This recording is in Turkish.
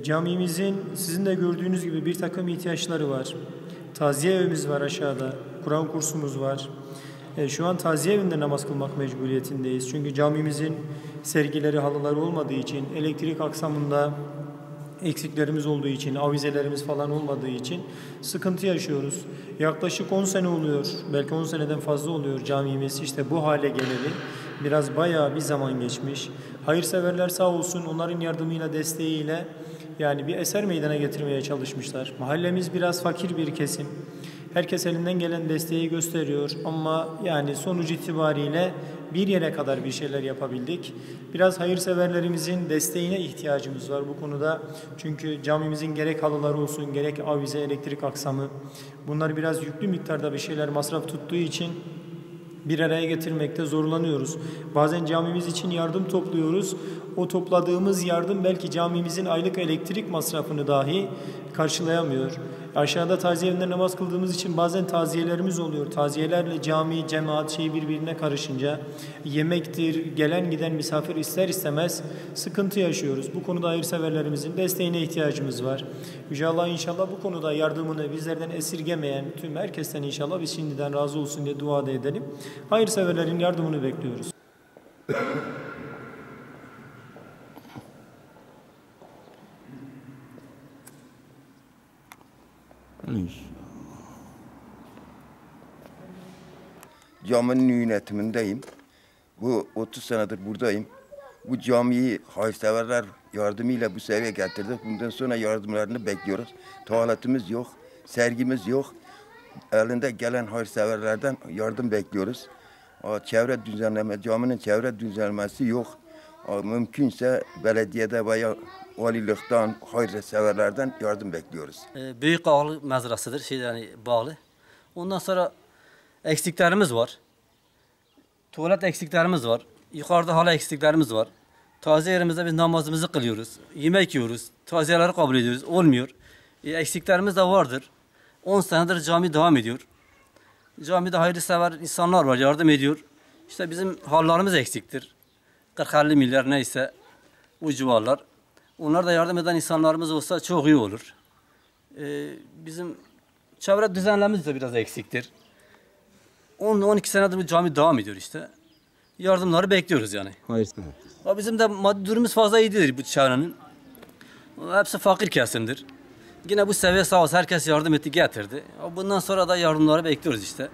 Camimizin sizin de gördüğünüz gibi bir takım ihtiyaçları var. Taziye evimiz var aşağıda, Kur'an kursumuz var. Şu an taziye evinde namaz kılmak mecburiyetindeyiz. Çünkü camimizin sergileri, halıları olmadığı için, elektrik aksamında eksiklerimiz olduğu için, avizelerimiz falan olmadığı için sıkıntı yaşıyoruz. Yaklaşık 10 sene oluyor, belki 10 seneden fazla oluyor camimiz işte bu hale geleli. Biraz bayağı bir zaman geçmiş. Hayırseverler sağ olsun onların yardımıyla, desteğiyle yani bir eser meydana getirmeye çalışmışlar. Mahallemiz biraz fakir bir kesim. Herkes elinden gelen desteği gösteriyor ama yani sonuç itibariyle bir yere kadar bir şeyler yapabildik. Biraz hayırseverlerimizin desteğine ihtiyacımız var bu konuda. Çünkü camimizin gerek halıları olsun, gerek avize, elektrik aksamı bunlar biraz yüklü miktarda bir şeyler masraf tuttuğu için bir araya getirmekte zorlanıyoruz. Bazen camimiz için yardım topluyoruz. O topladığımız yardım belki camimizin aylık elektrik masrafını dahi karşılayamıyor. Aşağıda taziye evinde namaz kıldığımız için bazen taziyelerimiz oluyor. Taziyelerle cami, cemaat birbirine karışınca yemektir, gelen giden misafir ister istemez sıkıntı yaşıyoruz. Bu konuda hayırseverlerimizin desteğine ihtiyacımız var. Yüce Allah inşallah bu konuda yardımını bizlerden esirgemeyen tüm herkesten inşallah biz şimdiden razı olsun diye dua da edelim. Hayırseverlerin yardımını bekliyoruz. Caminin yönetimindeyim. Bu 30 senedir buradayım. Bu camiyi hayırseverler yardımıyla bu seviyeye getirdik. Bundan sonra yardımlarını bekliyoruz. Tuvaletimiz yok, sergimiz yok. Elinde gelen hayırseverlerden yardım bekliyoruz. Çevre düzenleme, caminin çevre düzenlemesi yok. Mümkünse belediyede veya valilikten, hayırseverlerden yardım bekliyoruz. Büyük ağlı mezrasıdır, yani bağlı. Ondan sonra eksiklerimiz var. Tuvalet eksiklerimiz var. Yukarıda hala eksiklerimiz var. Taziye yerimizde biz namazımızı kılıyoruz. Yemek yiyoruz. Taziyeleri kabul ediyoruz. Olmuyor. Eksiklerimiz de vardır. 10 senedir cami devam ediyor. Camide hayırsever insanlar var, yardım ediyor. İşte bizim hallarımız eksiktir. 40-50 milyar neyse o civarlar. Onlar da yardım eden insanlarımız olsa çok iyi olur. Bizim çevre düzenlememiz de biraz eksiktir. 10-12 senedir bu cami devam ediyor işte. Yardımları bekliyoruz yani. Hayır. Bizim de maddi durumumuz fazla iyi değil bu çevrenin. Hepsi fakir kesimdir. Yine bu seviye sağ olsun herkes yardım etti, getirdi. Bundan sonra da yardımları bekliyoruz işte.